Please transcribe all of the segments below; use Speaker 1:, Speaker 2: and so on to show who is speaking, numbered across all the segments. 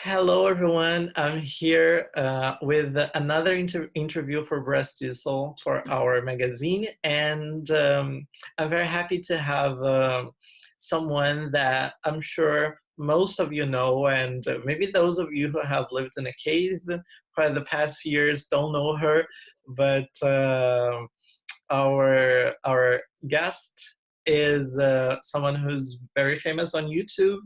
Speaker 1: Hello, everyone. I'm here with another interview for Breast Diesel for our magazine, and I'm very happy to have someone that I'm sure most of you know, and maybe those of you who have lived in a cave for the past years don't know her, but our guest is someone who's very famous on YouTube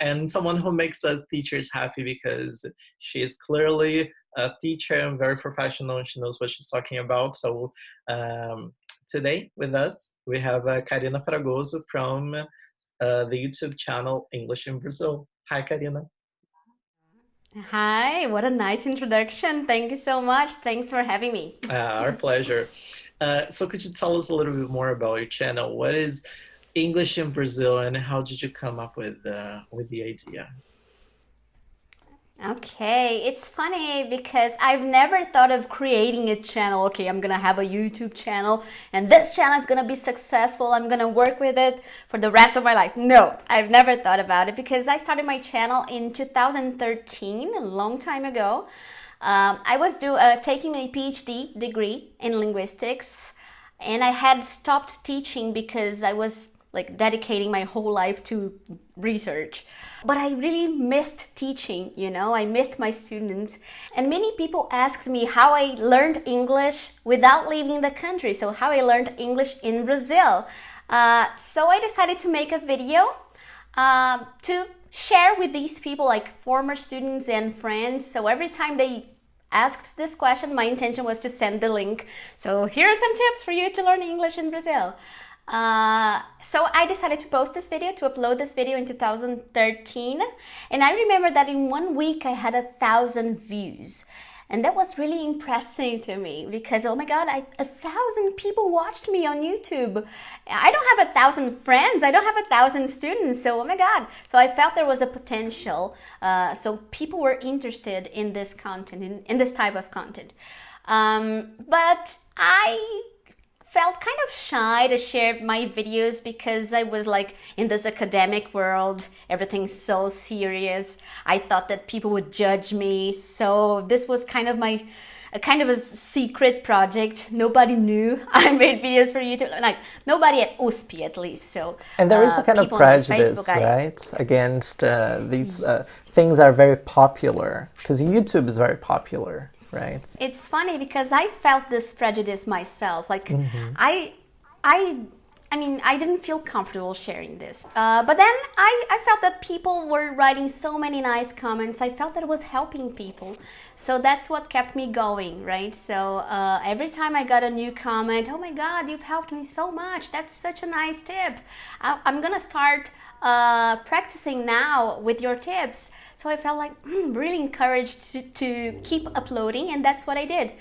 Speaker 1: and someone who makes us teachers happy because she is clearly a teacher and very professional and she knows what she's talking about. So today with us we have Carina Fragozo from the YouTube channel English in Brazil. Hi, Carina.
Speaker 2: Hi, what a nice introduction. Thank you so much. Thanks for having me.
Speaker 1: Our pleasure. So could you tell us a little bit more about your channel? What is English in Brazil, and how did you come up with the idea?
Speaker 2: Okay, it's funny because I've never thought of creating a channel. Okay, I'm gonna have a YouTube channel and this channel is gonna be successful. I'm gonna work with it for the rest of my life. No, I've never thought about it because I started my channel in 2013, a long time ago. I was taking a PhD degree in linguistics, and I had stopped teaching because I was like dedicating my whole life to research. But I really missed teaching, I missed my students. And many people asked me how I learned English without leaving the country, so how I learned English in Brazil. So I decided to make a video to share with these people, like former students and friends. So every time they asked this question, my intention was to send the link. So here are some tips for you to learn English in Brazil. So I decided to upload this video in 2013. And I remember that in 1 week I had 1,000 views. And that was really impressive to me because, oh my God, 1,000 people watched me on YouTube. I don't have 1,000 friends. I don't have 1,000 students. So, oh my God. So I felt there was a potential. So people were interested in this content, in this type of content. But I felt kind of shy to share my videos because I was like in this academic world, everything's so serious. I thought that people would judge me. So this was kind of a secret project. Nobody knew I made videos for YouTube. Like nobody at USP at least. So
Speaker 3: And there is a kind of
Speaker 2: people on my Facebook,
Speaker 3: prejudice, right, against these things are very popular because YouTube is very popular, right?
Speaker 2: it's funny because I felt this prejudice myself. Like I, I, I mean, I didn't feel comfortable sharing this. But then I felt that people were writing so many nice comments. I felt that it was helping people. So that's what kept me going, right? So every time I got a new comment, oh my God, you've helped me so much. That's such a nice tip. I'm gonna start practicing now with your tips. So I felt like really encouraged to keep uploading, and that's what I did.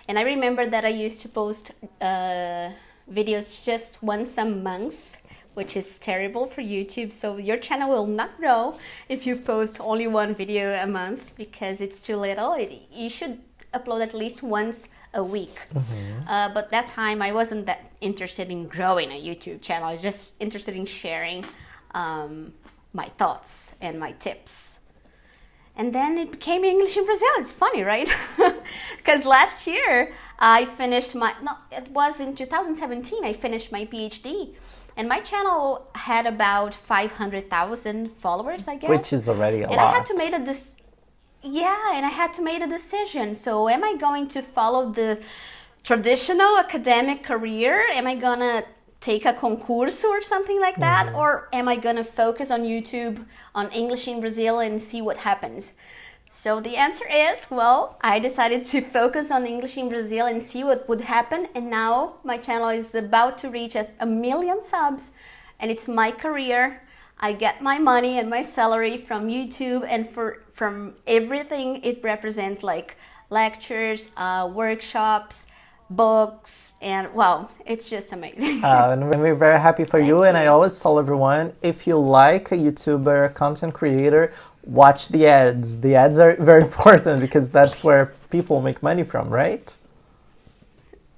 Speaker 2: And I remember that I used to post videos just once a month, which is terrible for YouTube. So your channel will not grow if you post only one video a month because it's too little. You should upload at least once a week. But that time I wasn't that interested in growing a YouTube channel. I was just interested in sharing my thoughts and my tips. And then it became English in Brazil. It's funny, right? Because last year I finished it was in 2017 I finished my PhD. And my channel had about 500,000 followers, I
Speaker 3: Which
Speaker 2: guess.
Speaker 3: is already a
Speaker 2: And I had to
Speaker 3: lot.
Speaker 2: make yeah, and I had to make a decision. So am I going to follow the traditional academic career? Am I gonna take a concurso or something like that? Or am I gonna focus on YouTube, on English in Brazil and see what happens? So the answer is, well, I decided to focus on English in Brazil and see what would happen. And now my channel is about to reach a million subs and it's my career. I get my money and my salary from YouTube and from everything it represents, like lectures, workshops, books, and wow, it's just amazing.
Speaker 3: And we're very happy for you.
Speaker 2: Thank
Speaker 3: And I
Speaker 2: you.
Speaker 3: always tell everyone, if you like a YouTuber, content creator, watch the ads. The ads are very important because that's where people make money from, right?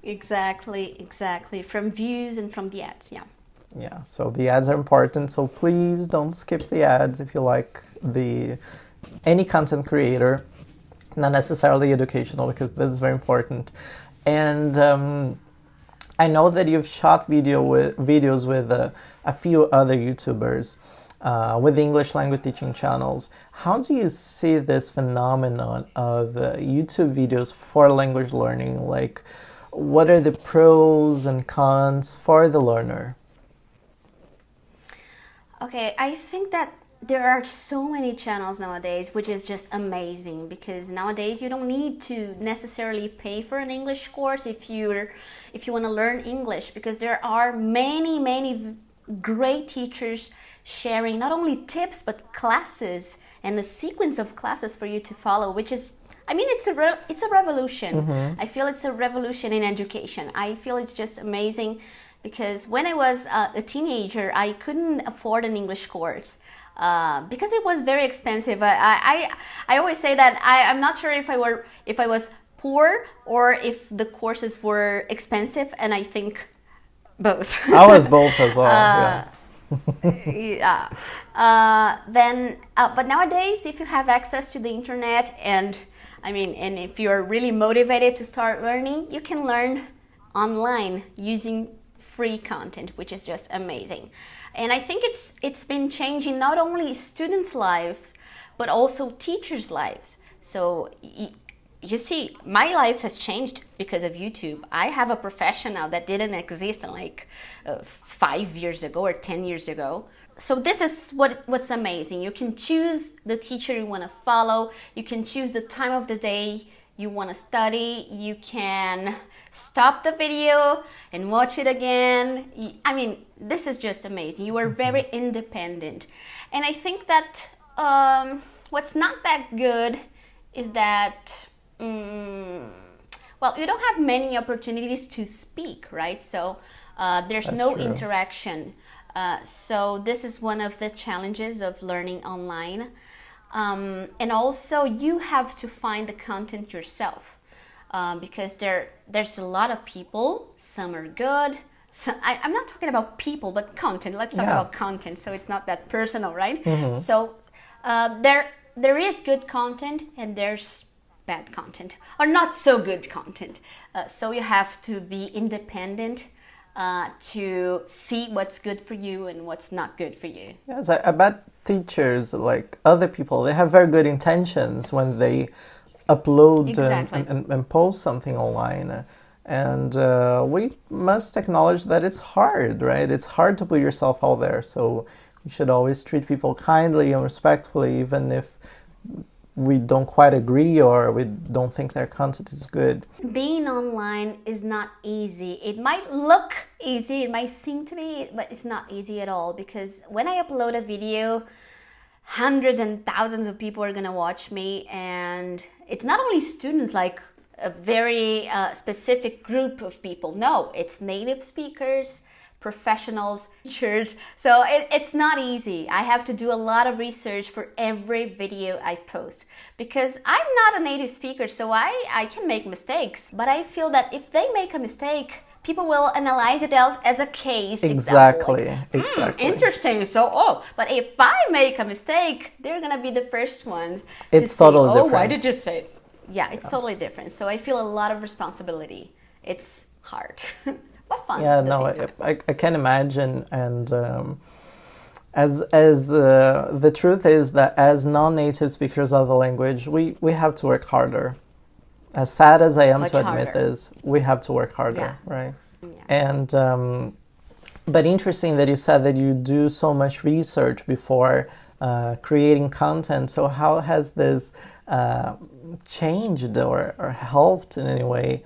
Speaker 2: Exactly, exactly. From views and from the ads, yeah.
Speaker 3: Yeah, so the ads are important. So please don't skip the ads if you like any content creator, not necessarily educational, because this is very important. And I know that you've shot videos with a few other YouTubers with English language teaching channels. How do you see this phenomenon of YouTube videos for language learning? Like, what are the pros and cons for the learner?
Speaker 2: Okay, I think that there are so many channels nowadays, which is just amazing, because nowadays you don't need to necessarily pay for an English course if you want to learn English, because there are many great teachers sharing not only tips but classes and a sequence of classes for you to follow, which is, I mean, it's a revolution. I feel it's a revolution in education. I feel it's just amazing, because when I was a teenager, I couldn't afford an English course because it was very expensive. I always say that I'm not sure if I was poor or if the courses were expensive, and I think both.
Speaker 3: I was both as well. Yeah.
Speaker 2: But nowadays, if you have access to the internet, and if you're really motivated to start learning, you can learn online using free content, which is just amazing. And I think it's been changing not only students' lives, but also teachers' lives. So you see, my life has changed because of YouTube. I have a profession now that didn't exist like 5 years ago or 10 years ago. So this is what's amazing. You can choose the teacher you want to follow. You can choose the time of the day you want to study. You can stop the video and watch it again. I mean, this is just amazing. You are very independent. And I think that what's not that good is that well, you don't have many opportunities to speak, right? So there's
Speaker 3: That's
Speaker 2: no
Speaker 3: true.
Speaker 2: Interaction. So this is one of the challenges of learning online. And also you have to find the content yourself, because there's a lot of people. Some are good. I'm not talking about people, but content. Let's talk about content, so it's not that personal, right? So there is good content and there's bad content, or not so good content. So you have to be independent to see what's good for you and what's not good for you.
Speaker 3: Yes, I bet teachers, like other people, they have very good intentions when they upload
Speaker 2: Exactly.
Speaker 3: and post something online. And we must acknowledge that it's hard, right? It's hard to put yourself out there. So you should always treat people kindly and respectfully, even if we don't quite agree or we don't think their content is good.
Speaker 2: Being online is not easy. It might look easy, it might seem to be, but it's not easy at all, because when I upload a video, hundreds and thousands of people are gonna watch me, and it's not only students, like a very specific group of people. No, it's native speakers, professionals, teachers. So it's not easy. I have to do a lot of research for every video I post, because I'm not a native speaker, so I can make mistakes. But I feel that if they make a mistake, people will analyze it as a case example.
Speaker 3: Exactly.
Speaker 2: Interesting. So, but if I make a mistake, they're gonna be the first ones
Speaker 3: It's
Speaker 2: to say,
Speaker 3: totally
Speaker 2: oh,
Speaker 3: different.
Speaker 2: why did you say it? Yeah, it's totally different. So I feel a lot of responsibility. It's hard. But fun.
Speaker 3: Yeah,
Speaker 2: at the
Speaker 3: no,
Speaker 2: same time.
Speaker 3: I can imagine, and as the truth is that as non-native speakers of the language, we have to work harder. As sad as I am
Speaker 2: Much
Speaker 3: to admit
Speaker 2: harder.
Speaker 3: this, we have to work harder,
Speaker 2: Yeah.
Speaker 3: right?
Speaker 2: Yeah.
Speaker 3: And but interesting that you said that you do so much research before creating content. So how has this changed or helped in any way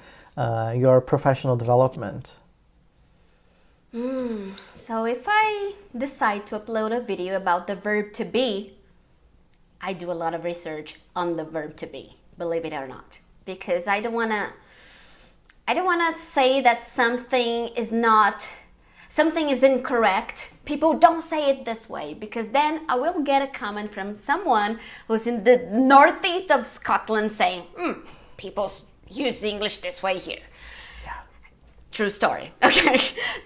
Speaker 3: your professional development?
Speaker 2: So if I decide to upload a video about the verb to be, I do a lot of research on the verb to be, believe it or not, because I don't want to say that something is incorrect. People don't say it this way, because then I will get a comment from someone who's in the northeast of Scotland saying, people use English this way here. True story. Okay.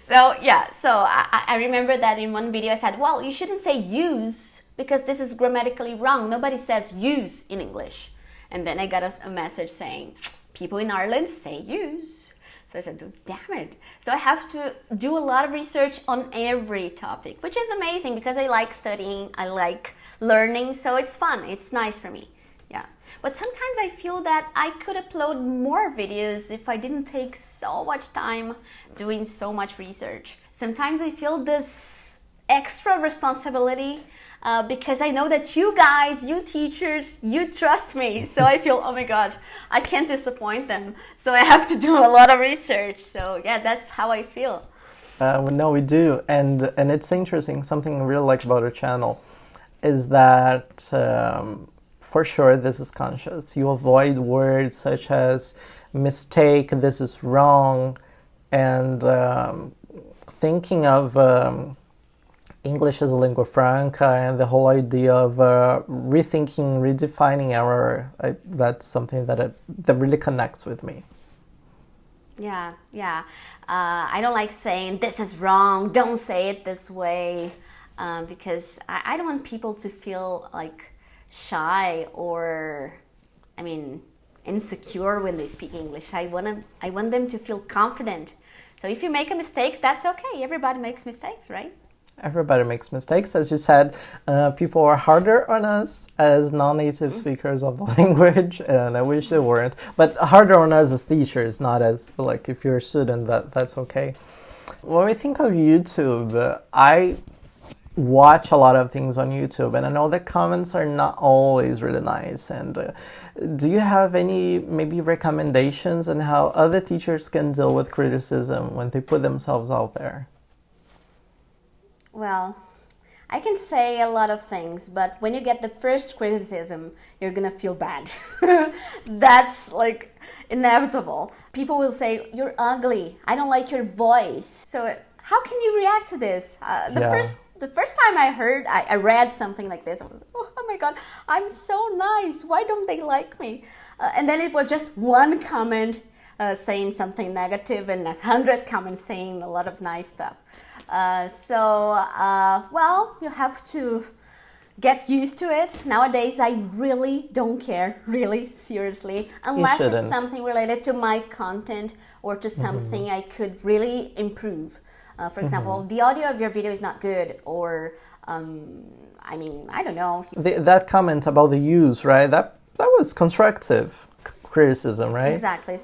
Speaker 2: So yeah, so I remember that in one video I said, well, you shouldn't say use because this is grammatically wrong. Nobody says use in English. And then I got a message saying, people in Ireland say use. So I said, oh, damn it. So I have to do a lot of research on every topic, which is amazing because I like studying, I like learning, so it's fun, it's nice for me. Yeah. But sometimes I feel that I could upload more videos if I didn't take so much time doing so much research. Sometimes I feel this extra responsibility because I know that you guys, you teachers, you trust me. So I feel, oh my God, I can't disappoint them. So I have to do a lot of research. So yeah, that's how I feel.
Speaker 3: No, we do. And it's interesting. Something I really like about our channel is that for sure this is conscious. You avoid words such as mistake, this is wrong, and thinking of English as a lingua franca and the whole idea of rethinking, redefining error, that's something that really connects with me.
Speaker 2: Yeah, yeah. I don't like saying this is wrong, don't say it this way, because I don't want people to feel like shy or, I mean, insecure when they speak English. I want them to feel confident. So if you make a mistake, that's okay. Everybody makes mistakes, right?
Speaker 3: Everybody makes mistakes. As you said, people are harder on us as non-native speakers of the language, and I wish they weren't. But harder on us as teachers, not as, like, if you're a student, that's okay. When we think of YouTube, I watch a lot of things on YouTube, and I know the comments are not always really nice. And do you have any maybe recommendations on how other teachers can deal with criticism when they put themselves out there?
Speaker 2: Well, I can say a lot of things, but when you get the first criticism, you're gonna feel bad. That's like inevitable. People will say, you're ugly, I don't like your voice. So how can you react to this? The first time I read something like this, I was, oh my God, I'm so nice, why don't they like me? And then it was just one comment saying something negative and 100 comments saying a lot of nice stuff. Well, you have to get used to it. Nowadays, I really don't care, really, seriously, unless it's something related to my content or to something I could really improve. For example, the audio of your video is not good, or, I mean, I don't know.
Speaker 3: That comment about the use, right? That was constructive criticism, right?
Speaker 2: Exactly.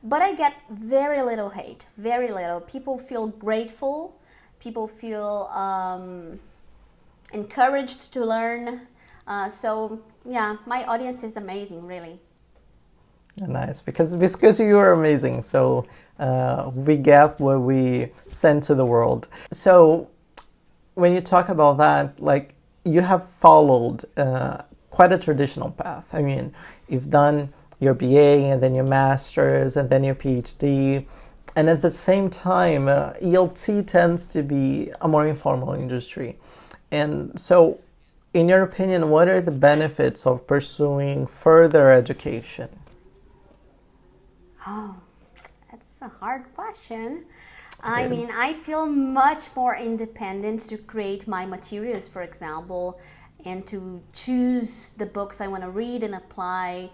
Speaker 2: But I get very little hate, very little. People feel grateful. People feel encouraged to learn. So yeah, my audience is amazing, really.
Speaker 3: Nice, because you are amazing. So we get what we send to the world. So when you talk about that, like, you have followed quite a traditional path. I mean, you've done your BA and then your master's and then your PhD. And at the same time, ELT tends to be a more informal industry. And so, in your opinion, what are the benefits of pursuing further education?
Speaker 2: Oh, that's a hard question. I mean, I feel much more independent to create my materials, for example, and to choose the books I want to read and apply.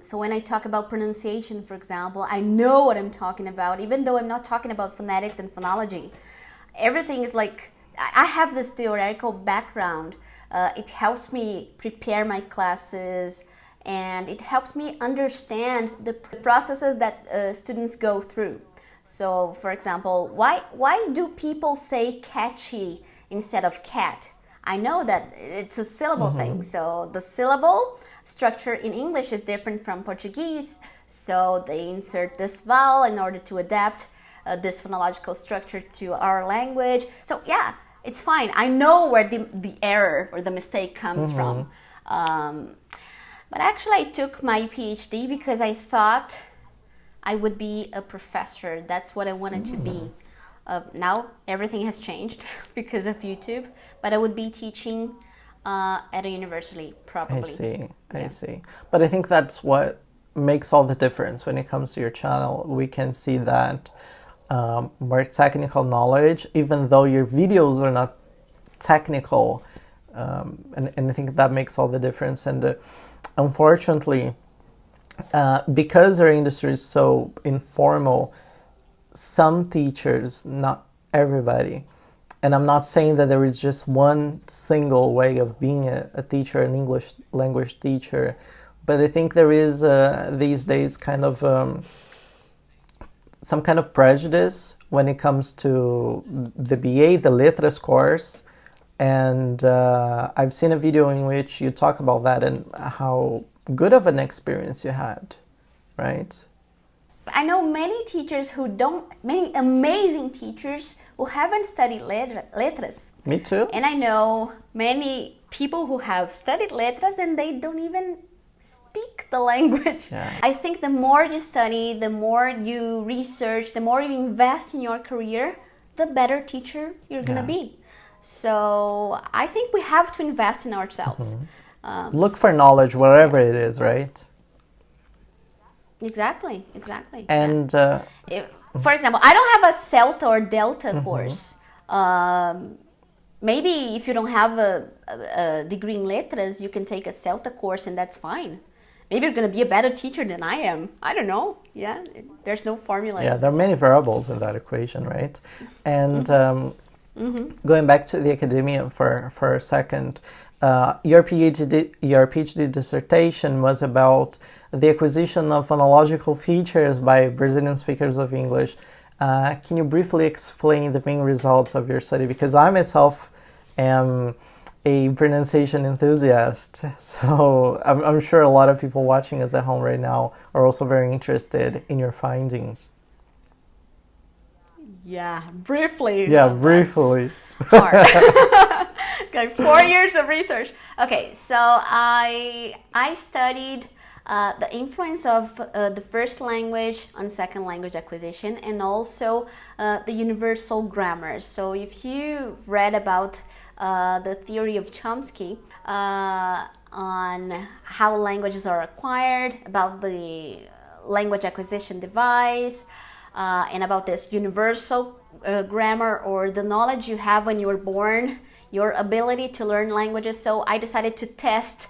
Speaker 2: So when I talk about pronunciation, for example, I know what I'm talking about, even though I'm not talking about phonetics and phonology. Everything is like, I have this theoretical background. It helps me prepare my classes, and it helps me understand the processes that students go through. So, for example, why do people say catchy instead of cat? I know that it's a syllable thing. So the syllable structure in English is different from Portuguese. So they insert this vowel in order to adapt this phonological structure to our language. So yeah, it's fine. I know where the error or the mistake comes from. But actually I took my PhD because I thought I would be a professor. That's what I wanted to be. Now everything has changed because of YouTube, but I would be teaching at a university probably.
Speaker 3: I see. But I think that's what makes all the difference when it comes to your channel. We can see that more technical knowledge, even though your videos are not technical, and I think that makes all the difference. And unfortunately, because our industry is so informal, some teachers, not everybody, and I'm not saying that there is just one single way of being a teacher, an English language teacher, but I think there is these days kind of some kind of prejudice when it comes to the BA, the Letras course. And I've seen a video in which you talk about that and how good of an experience you had, right?
Speaker 2: I know many teachers who don't, many amazing teachers who haven't studied letras.
Speaker 3: Me too.
Speaker 2: And I know many people who have studied letras and they don't even speak the language.
Speaker 3: Yeah.
Speaker 2: I think the more you study, the more you research, the more you invest in your career, the better teacher you're gonna be. So I think we have to invest in ourselves.
Speaker 3: Look for knowledge wherever it is, right?
Speaker 2: Exactly.
Speaker 3: And
Speaker 2: for example, I don't have a Celta or Delta course. Maybe if you don't have a degree in letras, you can take a Celta course and that's fine. Maybe you're going to be a better teacher than I am. I don't know. Yeah, there's no formula.
Speaker 3: Yeah, there are many variables in that equation, right? And going back to the academia for a second, your PhD dissertation was about the acquisition of phonological features by Brazilian speakers of English. Can you briefly explain the main results of your study? Because I myself am a pronunciation enthusiast, so I'm sure a lot of people watching us at home right now are also very interested in your findings.
Speaker 2: Yeah, briefly.
Speaker 3: Yeah, briefly.
Speaker 2: Hard. Okay, 4 years of research. Okay, so I studied the influence of the first language on second language acquisition, and also the universal grammar. So if you've read about the theory of Chomsky on how languages are acquired, about the language acquisition device, and about this universal grammar, or the knowledge you have when you were born, your ability to learn languages. So I decided to test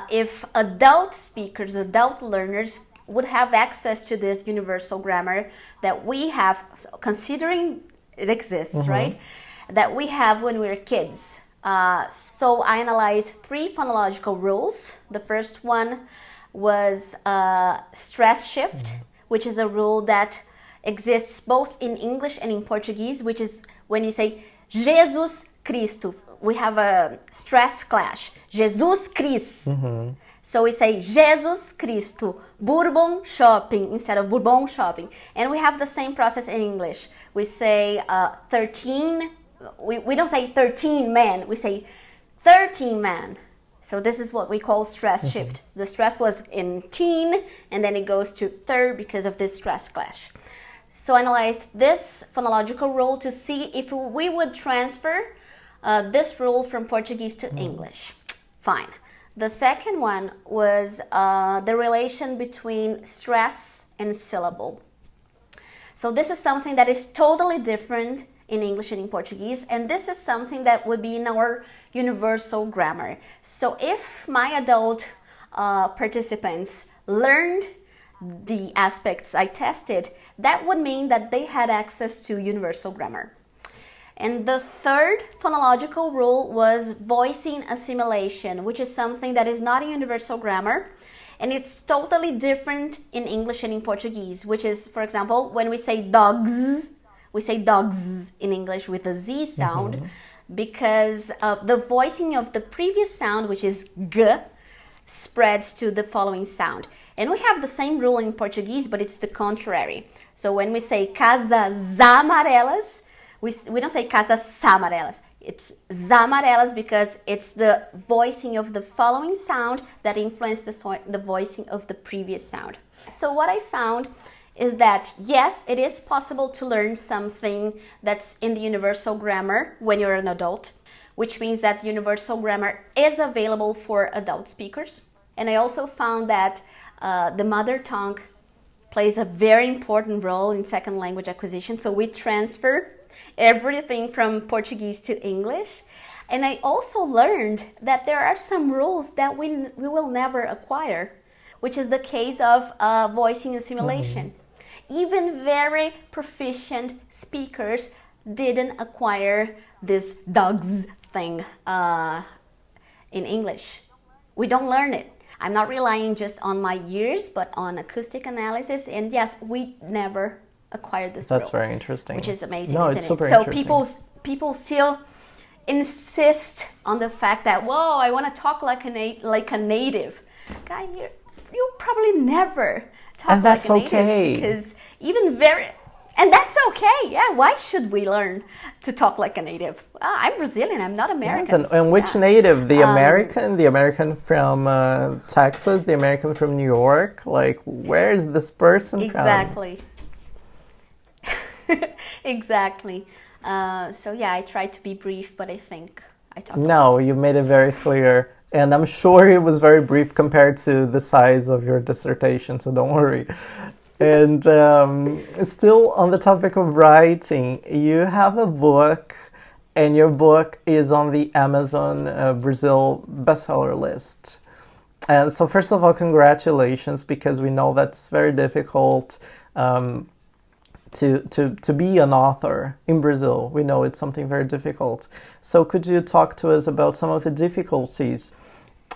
Speaker 2: if adult speakers, adult learners would have access to this universal grammar that we have, considering it exists, right? That we have when we're kids. So I analyzed 3 phonological rules. The first one was stress shift, which is a rule that exists both in English and in Portuguese, which is when you say Jesus Cristo, we have a stress clash. Jesus Cristo. So we say Jesus Cristo, Bourbon Shopping instead of Bourbon Shopping. And we have the same process in English. We say 13, we don't say 13 men, we say 13 men. So this is what we call stress shift. The stress was in teen, and then it goes to third because of this stress clash. So I analyzed this phonological rule to see if we would transfer this rule from Portuguese to English. Fine. The second one was the relation between stress and syllable. So this is something that is totally different in English and in Portuguese, and this is something that would be in our universal grammar. So if my adult participants learned the aspects I tested, that would mean that they had access to universal grammar. And the third phonological rule was voicing assimilation, which is something that is not in universal grammar, and it's totally different in English and in Portuguese, which is, for example, when we say dogs, we say dogs in English with a Z sound, because the voicing of the previous sound, which is g, spreads to the following sound. And we have the same rule in Portuguese, but it's the contrary. So when we say casas amarelas, we don't say casas amarelas. It's zamarelas because it's the voicing of the following sound that influenced the voicing of the previous sound. So what I found is that, yes, it is possible to learn something that's in the universal grammar when you're an adult, which means that universal grammar is available for adult speakers. And I also found that the mother tongue plays a very important role in second language acquisition. So we transfer everything from Portuguese to English. And I also learned that there are some rules that we will never acquire, which is the case of voicing assimilation. Even very proficient speakers didn't acquire this dogs thing in English. We don't learn it. I'm not relying just on my ears, but on acoustic analysis. And yes, we never acquired this
Speaker 3: That's
Speaker 2: rule,
Speaker 3: very interesting.
Speaker 2: which is amazing,
Speaker 3: No,
Speaker 2: isn't
Speaker 3: it's
Speaker 2: it?
Speaker 3: super
Speaker 2: So
Speaker 3: interesting.
Speaker 2: people still insist on the fact that, whoa, I want to talk like a native. Guy, you probably never talk
Speaker 3: And that's
Speaker 2: like a native,
Speaker 3: okay.
Speaker 2: because even very, and that's okay. Yeah, why should we learn to talk like a native? I'm Brazilian. I'm not American.
Speaker 3: Yes, and which
Speaker 2: Yeah.
Speaker 3: native? The American from Texas, the American from New York? Like, where is this person
Speaker 2: Exactly. Exactly. So yeah, I tried to be brief, but I think I talked.
Speaker 3: from? No, you made it very clear. And I'm sure it was very brief compared to the size of your dissertation, so don't worry. And still on the topic of writing, you have a book, and your book is on the Amazon Brazil bestseller list. And so, first of all, congratulations, because we know that's very difficult to be an author in Brazil. We know it's something very difficult. So, could you talk to us about some of the difficulties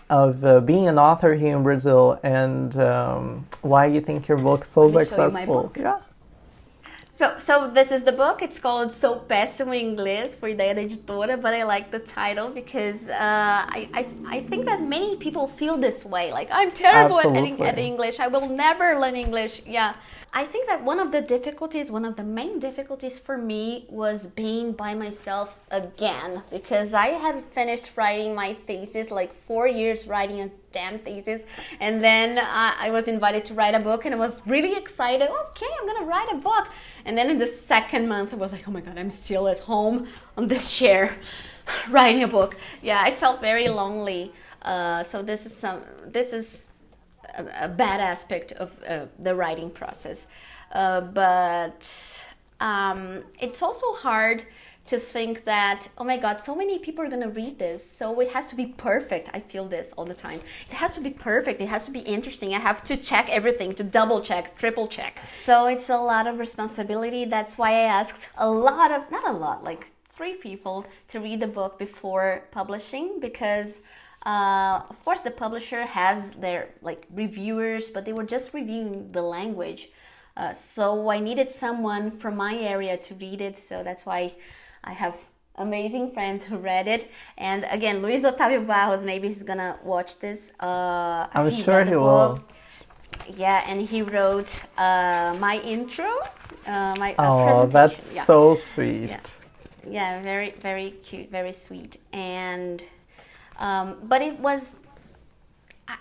Speaker 3: of being an author here in Brazil, and why you think your book is so
Speaker 2: Let me show you my
Speaker 3: successful?
Speaker 2: book.
Speaker 3: Yeah.
Speaker 2: So this is the book. It's called Sou Péssimo em Inglês, foi ideia da editora, but I like the title because I think that many people feel this way. Like, I'm terrible
Speaker 3: Absolutely.
Speaker 2: at English. I will never learn English. Yeah. I think that one of the main difficulties for me was being by myself again, because I had finished writing my thesis, like 4 years writing a damn thesis, and then I was invited to write a book, and I was really excited. Okay, I'm gonna write a book. And then in the second month, I was like, oh my god, I'm still at home on this chair writing a book. Yeah, I felt very lonely. So this is a bad aspect of the writing process. But it's also hard to think that, oh my god, so many people are gonna read this, so it has to be perfect. I feel this all the time. It has to be perfect, it has to be interesting, I have to check everything, to double check, triple check. So it's a lot of responsibility. That's why I asked like 3 people to read the book before publishing, because of course the publisher has their like reviewers, but they were just reviewing the language. So I needed someone from my area to read it, so that's why I have amazing friends who read it. And again, Luis Otávio Barros, maybe he's gonna watch this.
Speaker 3: I'm
Speaker 2: He
Speaker 3: sure
Speaker 2: read the
Speaker 3: he
Speaker 2: book.
Speaker 3: will.
Speaker 2: Yeah, and he wrote my intro, my
Speaker 3: Oh,
Speaker 2: presentation.
Speaker 3: that's
Speaker 2: Yeah.
Speaker 3: so sweet.
Speaker 2: Yeah. Yeah, very, very cute, very sweet. And but it was,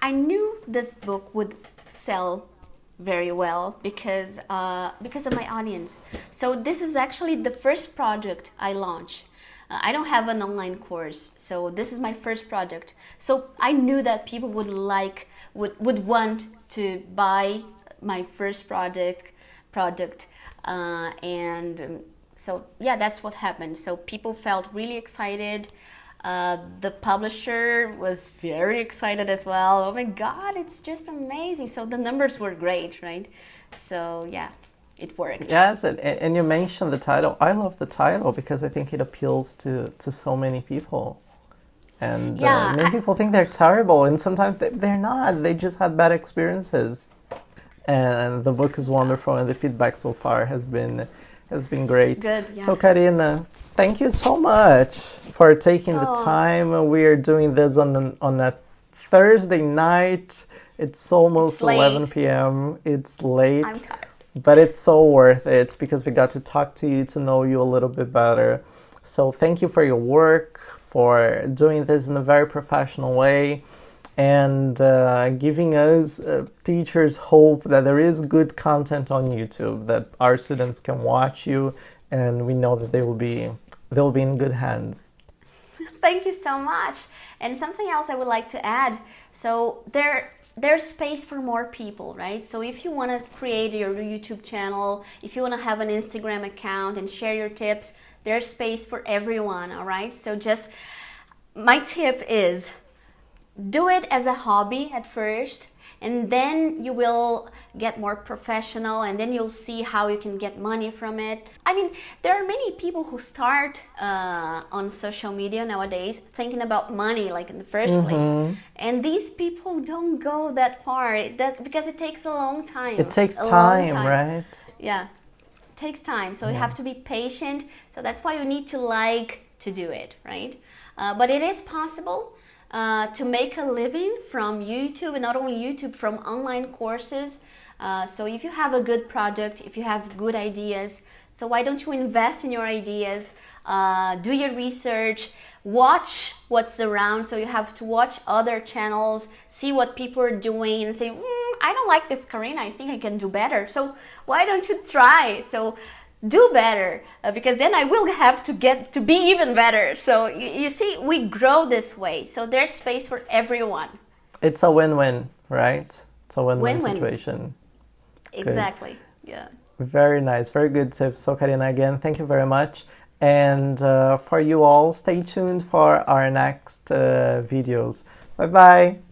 Speaker 2: I knew this book would sell very well because of my audience. So this is actually the first project I launched. I don't have an online course, so this is my first project. So I knew that people would want to buy my first product, and so yeah, that's what happened. So people felt really excited. The publisher was very excited as well. Oh my god, it's just amazing. So the numbers were great, right? So yeah, it worked.
Speaker 3: Yes, and you mentioned the title. I love the title because I think it appeals to so many people. And
Speaker 2: Yeah,
Speaker 3: many people think they're terrible, and sometimes they're not. They just had bad experiences. And the book is wonderful, and the feedback so far has been great.
Speaker 2: Good, yeah.
Speaker 3: So Carina, thank you so much for taking the
Speaker 2: Oh.
Speaker 3: time. We are doing this on a Thursday night. It's almost
Speaker 2: It's late.
Speaker 3: 11 p.m. It's late.
Speaker 2: I'm tired.
Speaker 3: But it's so worth it because we got to talk to you, to know you a little bit better. So thank you for your work, for doing this in a very professional way, and giving us teachers hope that there is good content on YouTube, that our students can watch you, and we know that they will be in good hands.
Speaker 2: Thank you so much. And something else I would like to add. So there's space for more people, right? So if you want to create your YouTube channel, if you want to have an Instagram account and share your tips, there's space for everyone, all right? So just, my tip is, do it as a hobby at first, and then you will get more professional, and then you'll see how you can get money from it. I mean, there are many people who start on social media nowadays thinking about money, like in the first place, and these people don't go that far. Because it takes a long time.
Speaker 3: It takes time, right?
Speaker 2: Yeah, it takes time. So you have to be patient. So that's why you need to like to do it, right? But it is possible to make a living from YouTube, and not only YouTube, from online courses. So if you have a good product, if you have good ideas, so why don't you invest in your ideas, do your research, watch what's around. So you have to watch other channels, see what people are doing, and say, I don't like this, Carina, I think I can do better. So why don't you try? So do better, because then I will have to get to be even better. So you see, we grow this way. So there's space for everyone.
Speaker 3: It's a win-win, right? It's a win-win
Speaker 2: Win-win.
Speaker 3: situation.
Speaker 2: Exactly. Yeah.
Speaker 3: Very nice, very good tips. So Carina, again, thank you very much. And for you all, stay tuned for our next videos. Bye-bye.